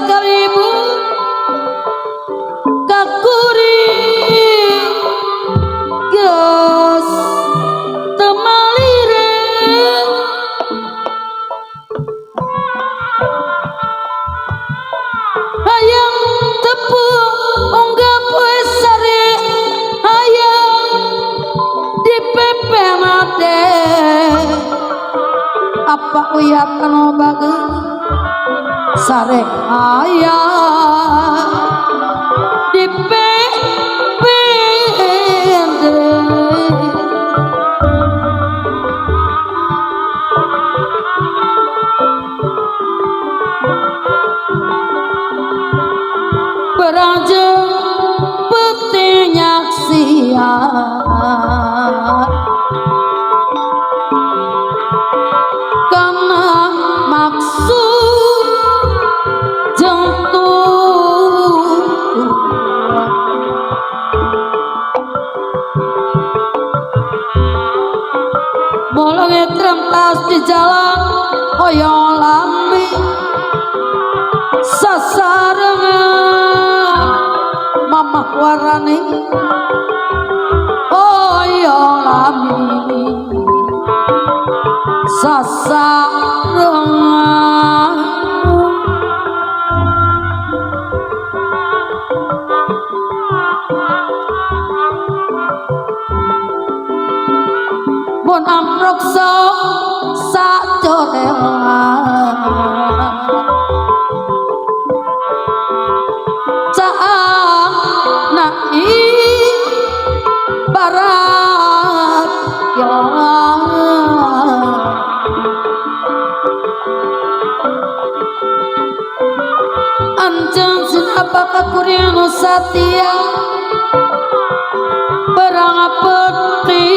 sekalibu kakuri gas temalire hayang tepung unggah poe sare hayang dipepenate apa uyap kano bage sare hayang dipepende beranjeng peti nyaksian karena maksud jengtuk bolong ekrem tas di jalan hoyong lami sasarengan mama warani hoyong lami sasarengan bon amprok sok sacorelan caang nai barat yang anjang sinapa kakurianu satia berang peti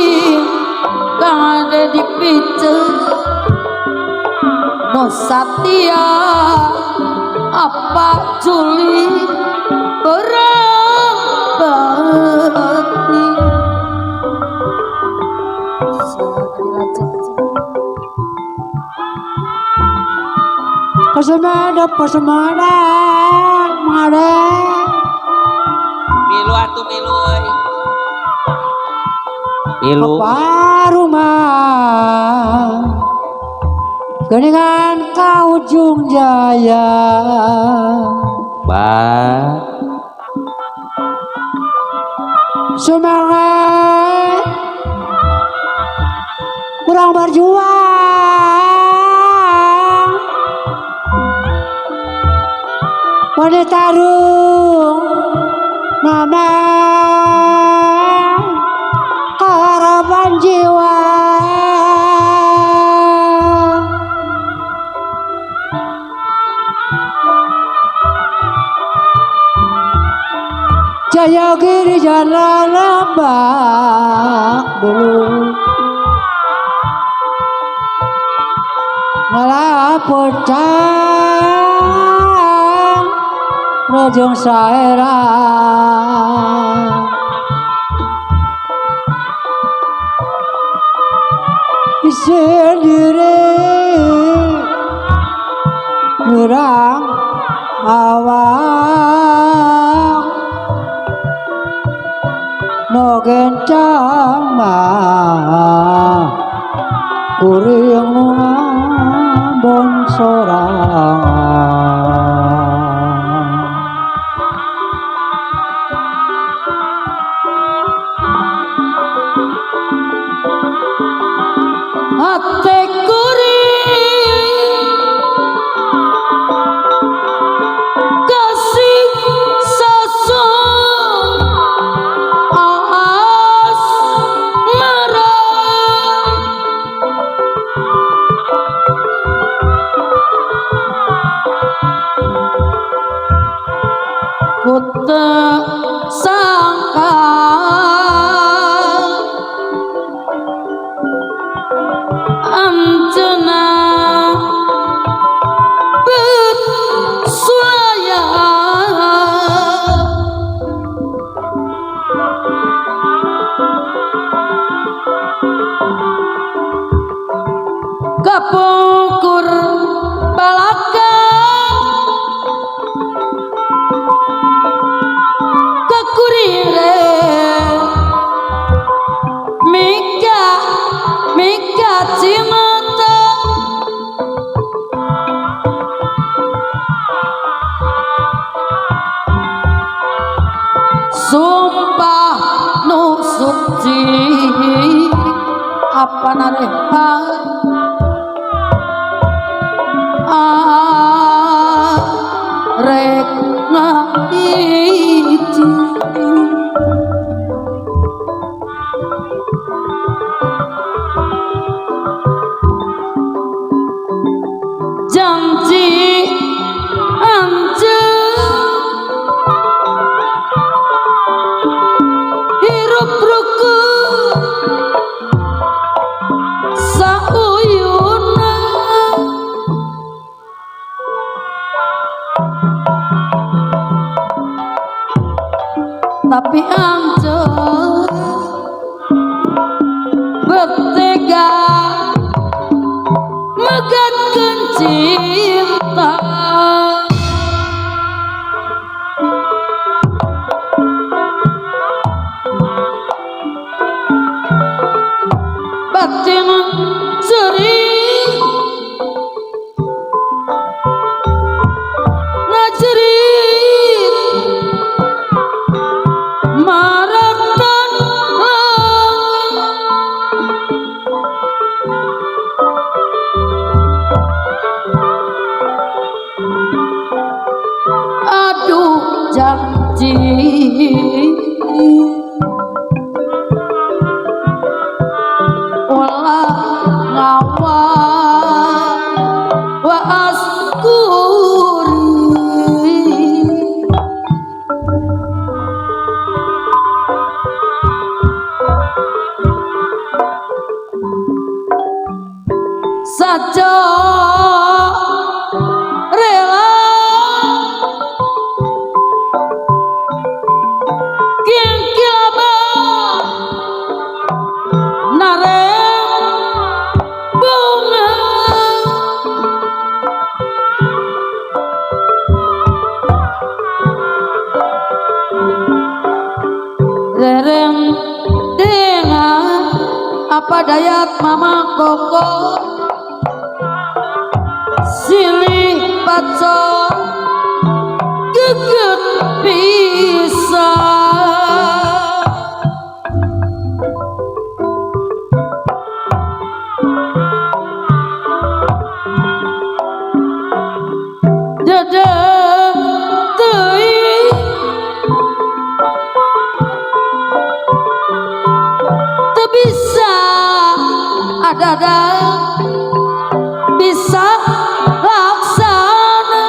kang ada di pice no satia apa juli berang bati pasemada mare milu atuh milu euy milu apa rumah geningan ka ujung jaya ba semangat kurang berjuang wanita rung mama harapan jiwa jaya giri jalan lambak dulu ngalapocan rejong saera sendiri nyerang awak no gencang mah kuring ngambon sorangan hati kuring kasih sosok as marah kuta sangka anjana bersuaya kapungkur balaka janji apa nareha rek ngahiji janji anjeun hirup rukun sauyuna tapi anjeun betega megatkeun cinta batin sering ngajerit marakkan aduh janji wala ngawa wa askuri saja rela kinkilaba nareng bunga rereng dengan apa dayat mama koko silih pacot geget bisa dedeng teuing teu bisa ada bisa laksana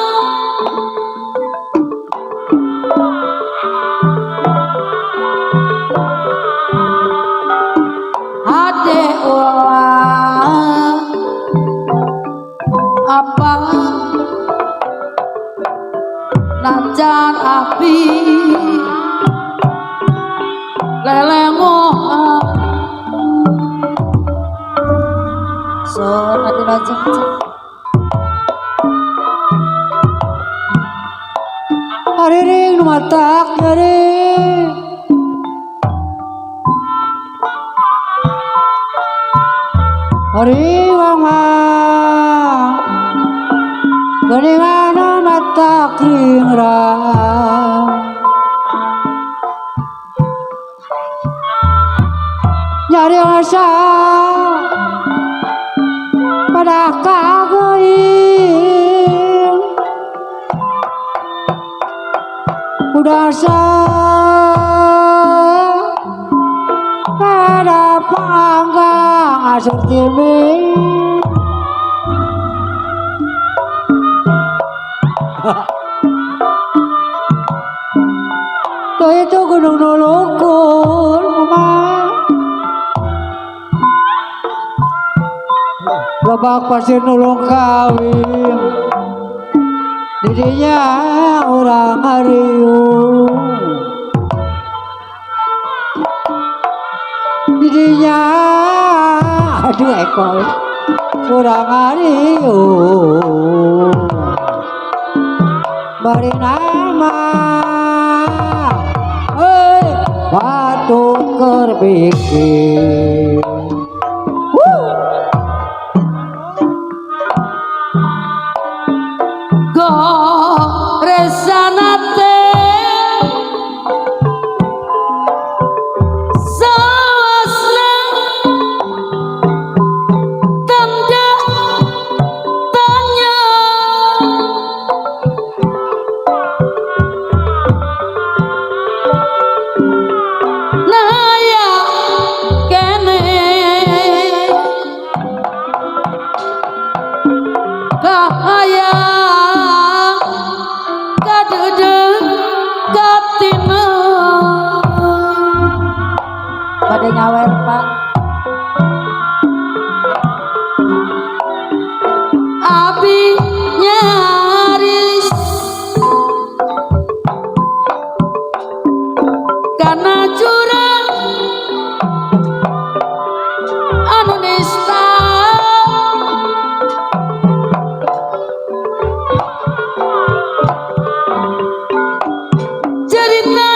ade ulah apa najan api lelemohan so ade najan hariring nu matak hariring hari mama geningan nu matak ringrang nyari asa pada kagoing udah pada panggang asur tilmi tuh itu gunung nulukul mama babak pasir nulung kawin didinya orang hariu didinya aduh ekor orang hariu bari nama batu kerbikir goresanate sawa nyawer Pak. Abi nyaris karena curang anu nista cerita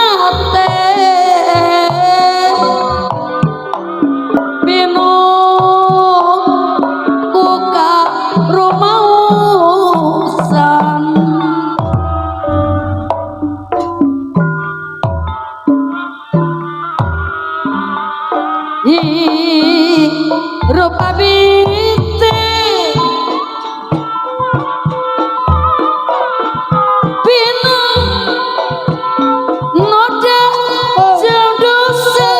teh bingung buka rumausan rupa binti bingung noda dosa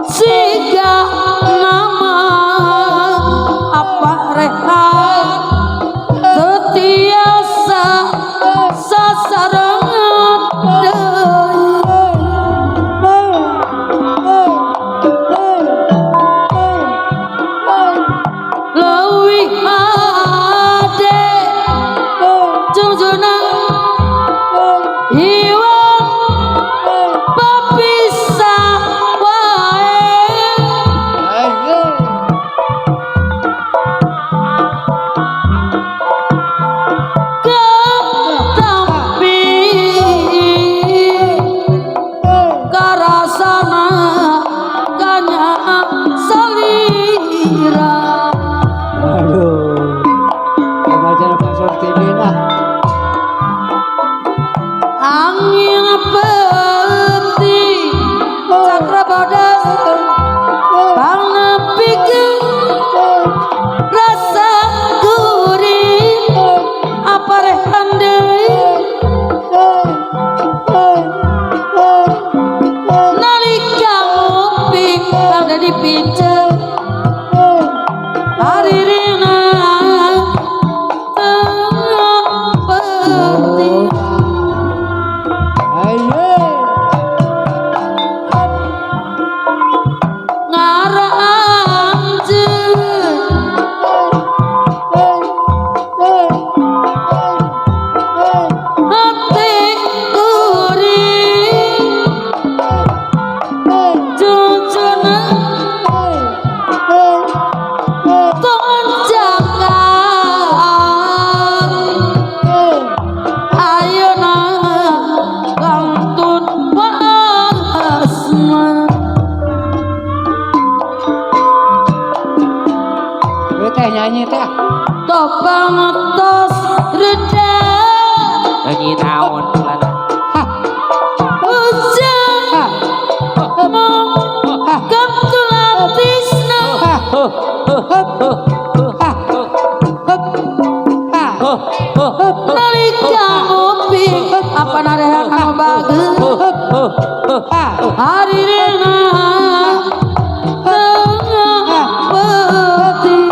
siga nama apa rehat tetiasa sasarangan leuwih ade junjuna iwang papisah wae ketampi karasana kanya salira. Aduh, remaja Pak Surtini nah. Angin peti cakra bodas panepikeun rasa gurih apa rehan deui nalika ngopi kada dipiceun haririna peti Ayo. Nyanyi teh topang tos reda nyanyi naon lana hujan kebetulan tisna nalika ngopi apa narehan anu bageus haririna tengah peti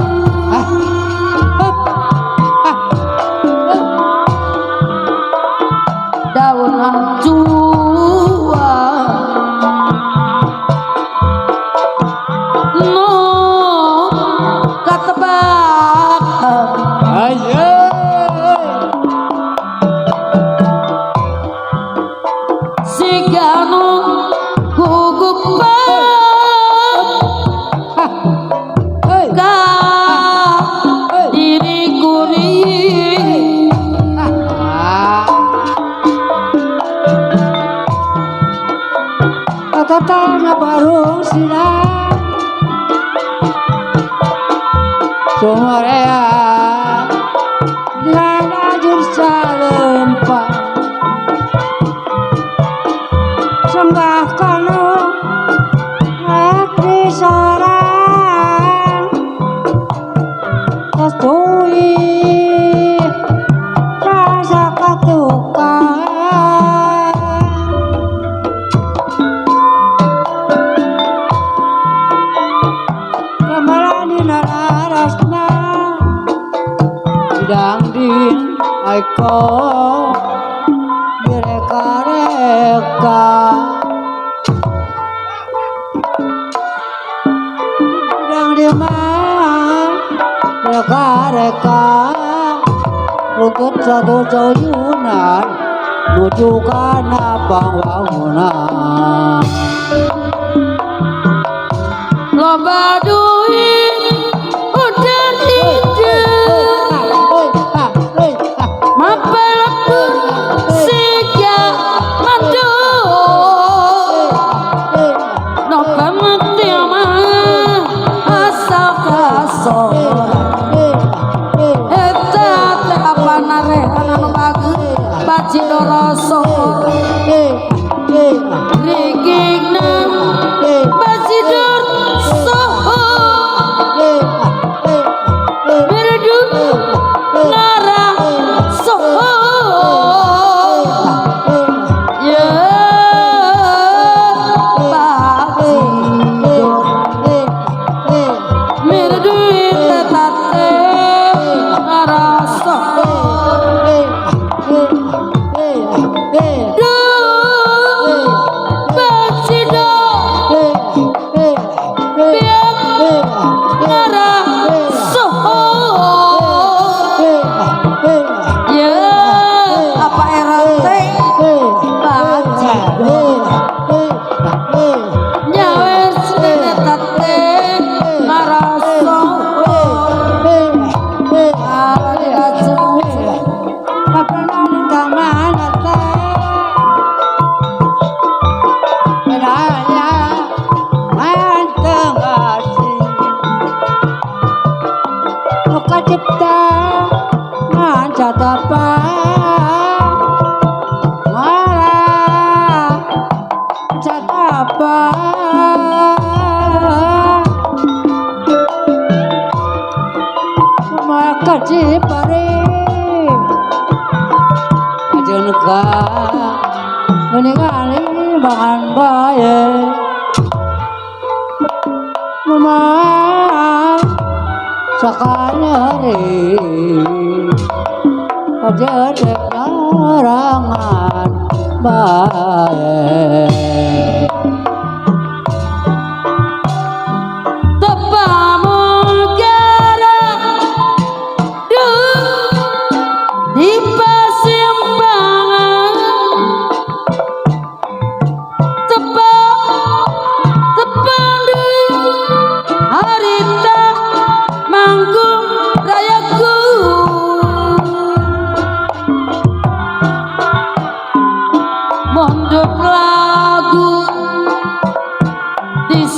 daun jua no katebakan ayo sigano gugupan ka diri kuring tatana baru silang sumorea dengan ajur salempah senggah kanu di sorang testui rasa katukan kemalan reka-reka runtut satu jauhunan menuju kana bangunan loba duit udah hidup mapalatur sejak mandu nopo mati mah asal kasor eta apa narehan bagus bacino rasa rigigna bacidor soho merdu nara soho ya bacidor merdu tetate nara soho cipta mancatapa marah catapa maka cipare ajeun ka meningali bahan bae sakanya hari ajedek narangan bae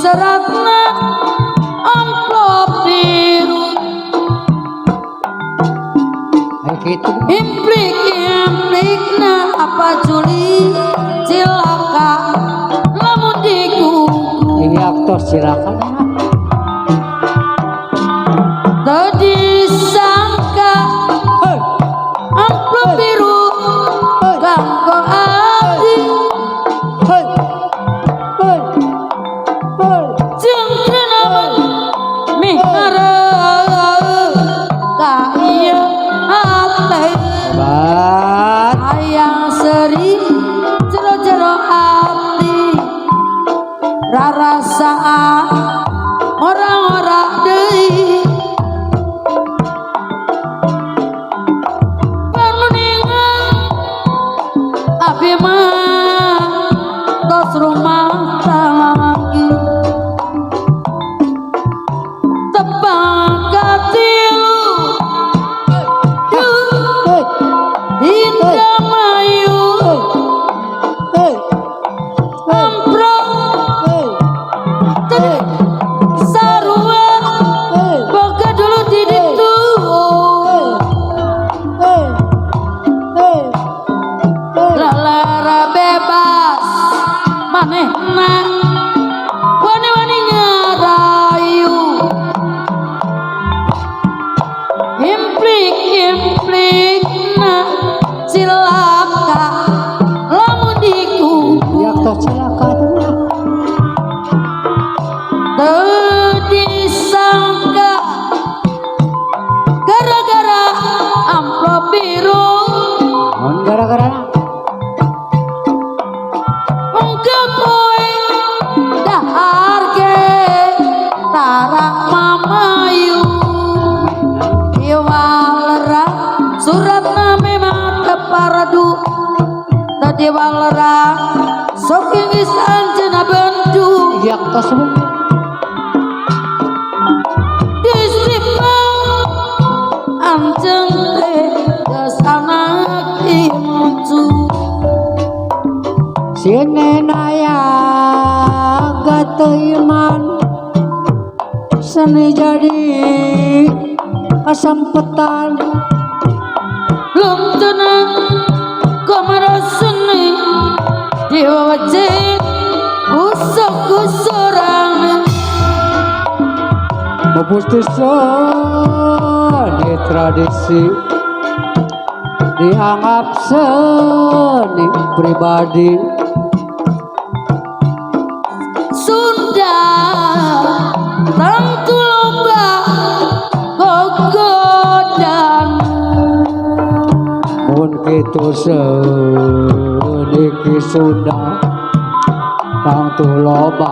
diseratna amplop biru gitu implik-implikna apa juli cilaka lamun dikuku ini aktor silakan tadi sangka amplop biru kanggo abdi ayang seri jero-jero hati rarasaan orang-orang deui panuningan abi mah tos rumah tanggi tepang katilu Indramayu Ampro tadi sarua boga dulu di ditu lara bebas manehna wani-wani ngarayu implik-implik cilaka lamun dikuku ya aktor cilaka teu disangka gara-gara amplop biru non gara-gara engke kowe tadi walerang saking isan cenah bendu Yak tersebut disipa anjeng teh kesana kimucu sini naya gateiman seni jadi kesempetan lum tenang kamera seni diwajib usok-usorang mempusti seni tradisi dianggap seni pribadi Sunda tangtu lomba gogodan mun kitu seni ki Sunda tangtu loba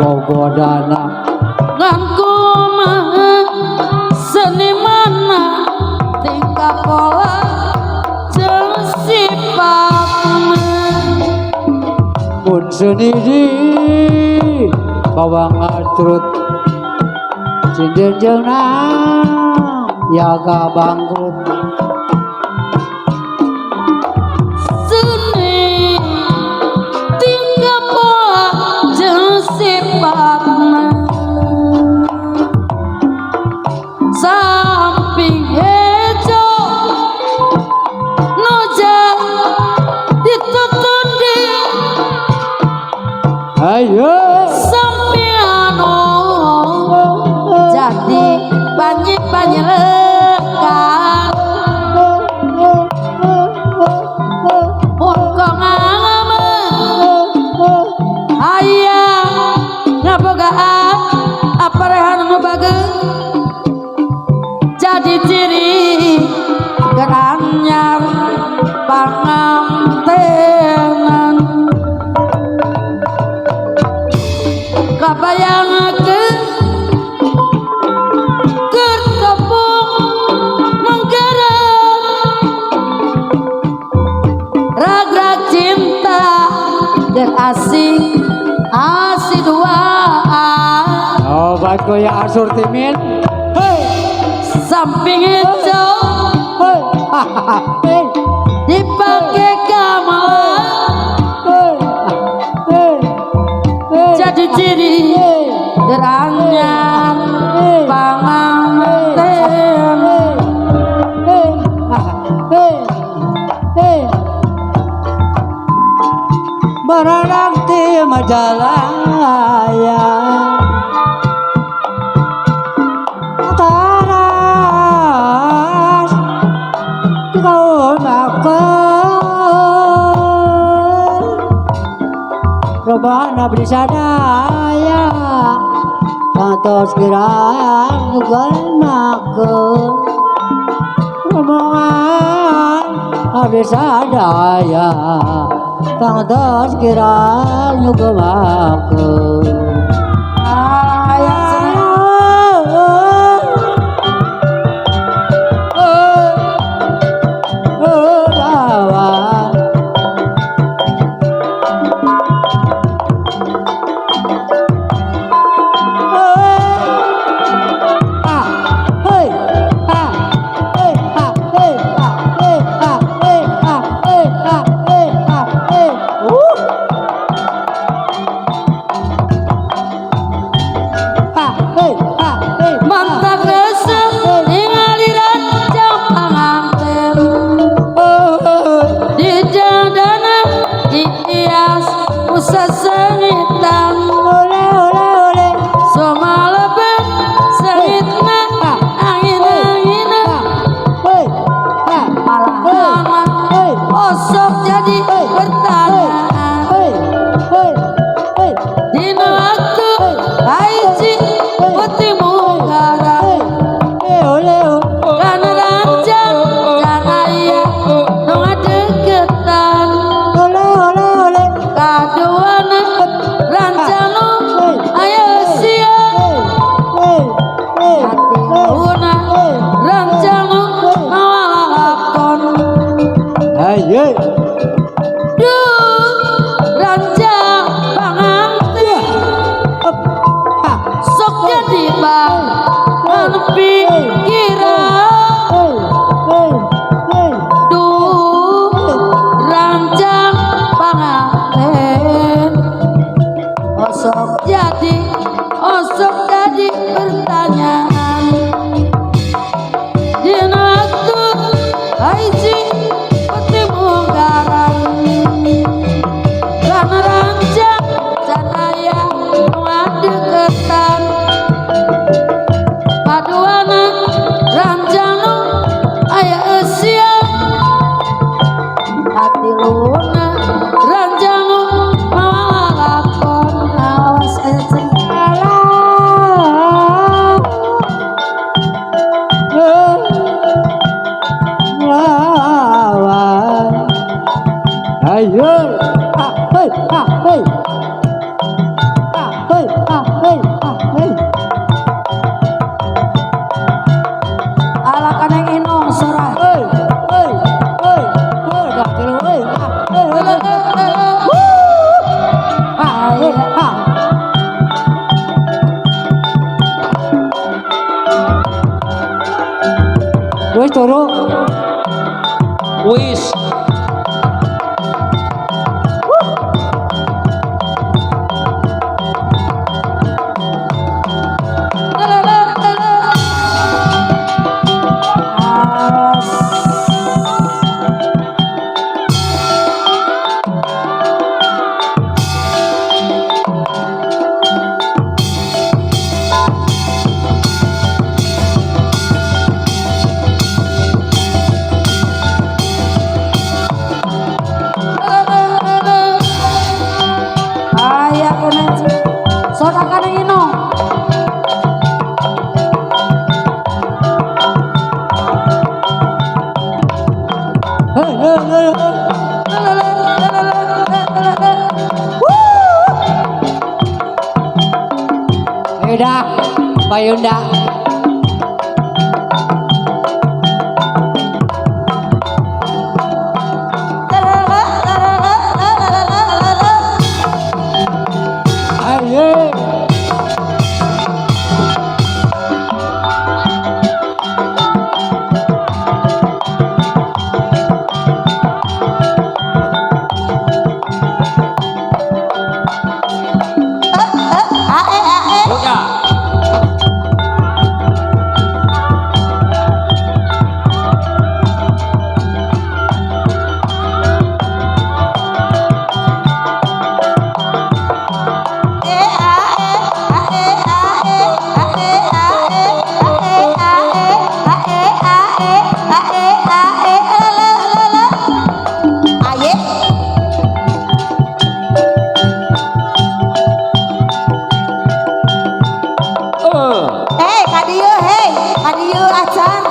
gogodana nganggo mah senimana tingkah pola jeung sifatna mun seni di bawang atrut cincin jeung yaga bangkrut seni tingkah pola jeung sifatna samping hejo noja ditutundi ayo samping anu jadi banyak lekan pokok ngalaman ayah ngabogaan aparehan ngebageun jadi ciri geranyar pangantenan kabayangakeun keur tepung menggerak rag-rag cinta dan asing duaan obat goyang asortimen samping itu dipakai gamelan jadi ciri geranyar panganten barang di majalaya taras kau makan robana brisadaya kantos kirang makan rombongan brisadaya kantos kirang makan hei. Hei, hei, hei. Ala kaneng inong sorai. Hei, hei, hei. Hei, dah kira hei. Hei, hei, hei. Hei, ha. Wes turu. Wis. Ayah kaneng sorak kaneng inong. Hei, hei, hei, hei. Beda, Bayunda. Ayo. Yoga. Kadieu acan.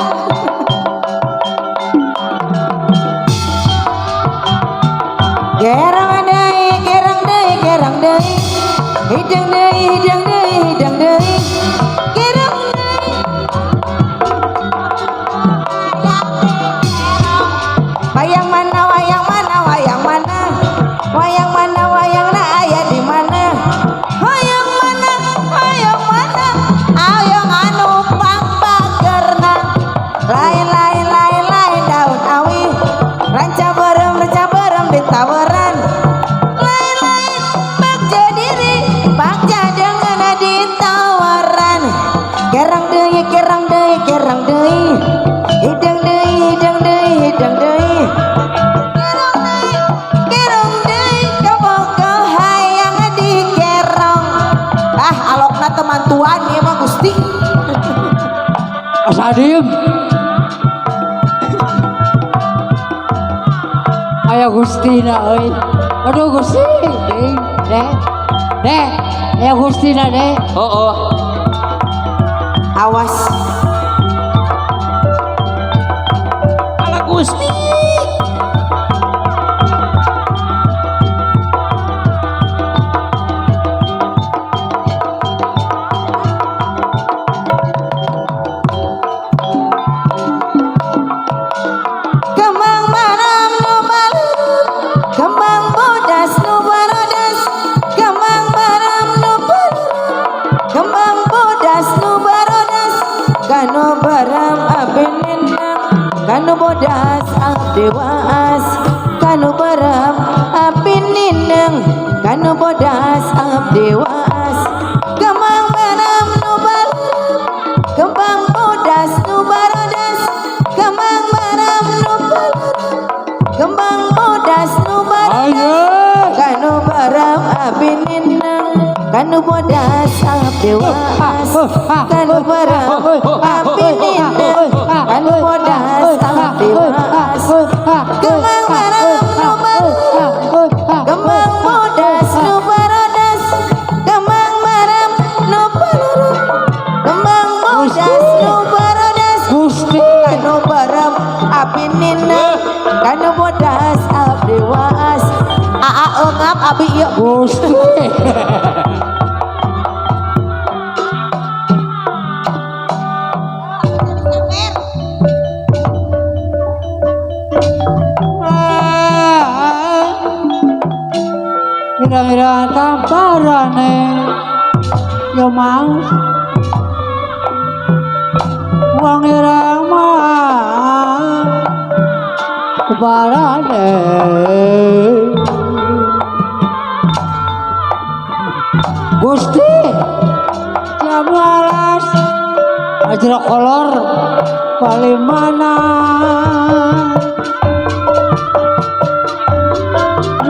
Gerang deui, gerang deui, gerang deui. Hidang deui, hidang deui, hidang deui. Gerang deui. Wayang mana, wayang mana, wayang mana? Wayang mana, wayangna aya di mana? Wayang mana, wayang mana? Ayang anu pangpagerna. Lain lain lain lain daun awi. Ranca berem ditawaran. Lain lain bagja diri, bagja dengan ditawaran. Gerang deui, gerang deui, gerang deui. Hidang deui, hidang deui, hidang deui. Gerang deui, gerang deui, kabogoh hayang digerong. Ah, alokna teman tuan ieu mah Gusti. Asadim. Ayo Gustina euy. Aduh Gusti, deh. Deh. Ayo Gustina deh. Oh. Awas. Ala Gusti. Kembang maram nu balurum, kembang bodas nu barodas. Kembang maram nu balurum, kembang bodas nu barodas. Kanu baram abdi nindang, kanu bodas abdi waas. Kanu baram abdi nindang, kanu bodas abdi waas. Kembang maram nu balurum, kembang bodas nu barodas. Kembang maram nu balurum, kembang bodas nu barodas. Ayo. Kanu baram abdi nindang, kanu bodas abdi waas. Kanu baram abdi nindang, kanu bodas abdi waas. Kembang maram nu balurum, kembang bodas nu barodas. Kembang maram nu balurum, kembang bodas nu barodas. Gusti. Kanu baram abdi nindang, kanu bodas abdi waas. Aa eungap abi ieu Gusti. Mira-mira tamparane yo mas wong irama kebarane Gusti jam 12 ajra kolor paling mana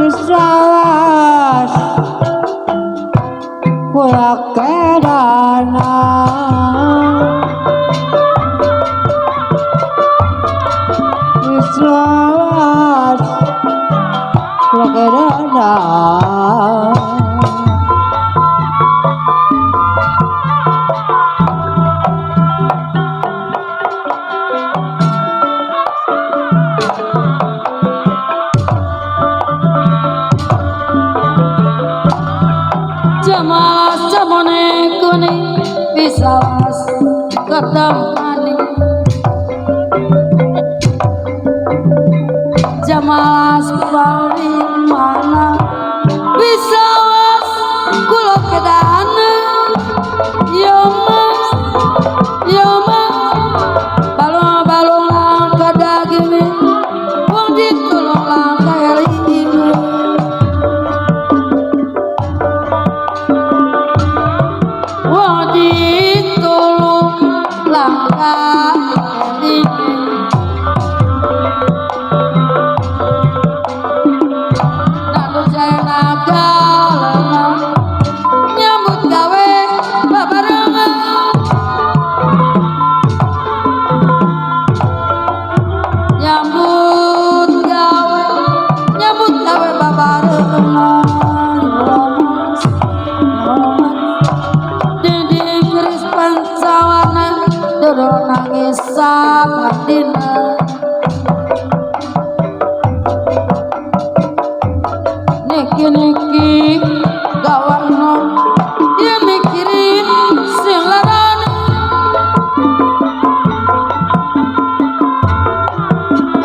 Isawas kula kedana Isawas kula kedana Jamalas jamone kuning bisawas ketemani Jamalas paling mana bisawas kula kedana yo mas balong-balong langka daging wong ditulung langka eling ditulung langka eling nanu jaya naga lengang nyambut gawe babarengan nyambut gawe babarengan Doro nangis samadina Niki gawarno dia mikirin sing larane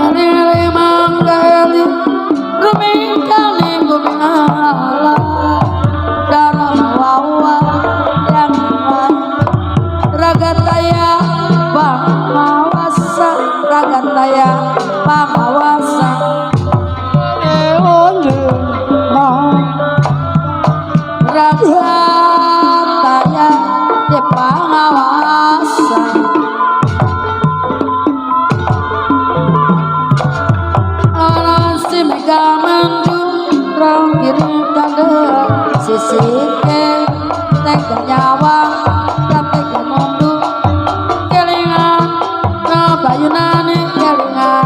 Eli mangga eli rumingkane gumala darah wawa yang ragataya pangawasa ragataya pangawasa ragataya di pangawasa orang si mega mendung kiri kade sisi ke tega nyawa tega mundu kelingan bayunane kelingan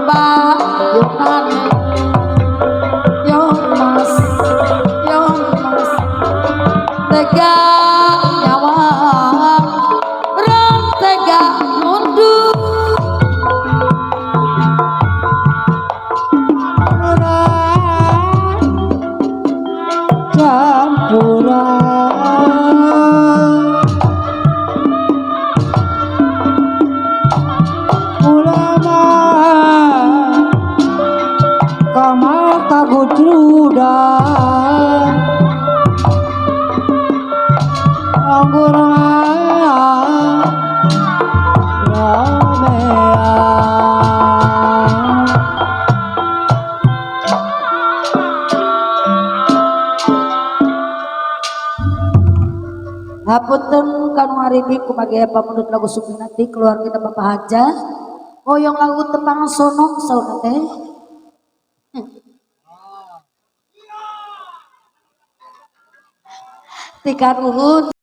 bayunane yo mas tega nyawa ram tega mundu campuran ulama kamal kagutruda anggur Hapunten kanu haribi kumagaya pamunut lagu Suminati keluarga Bapak Haja hoyong lagu tepang sono sauna teh tika nuhun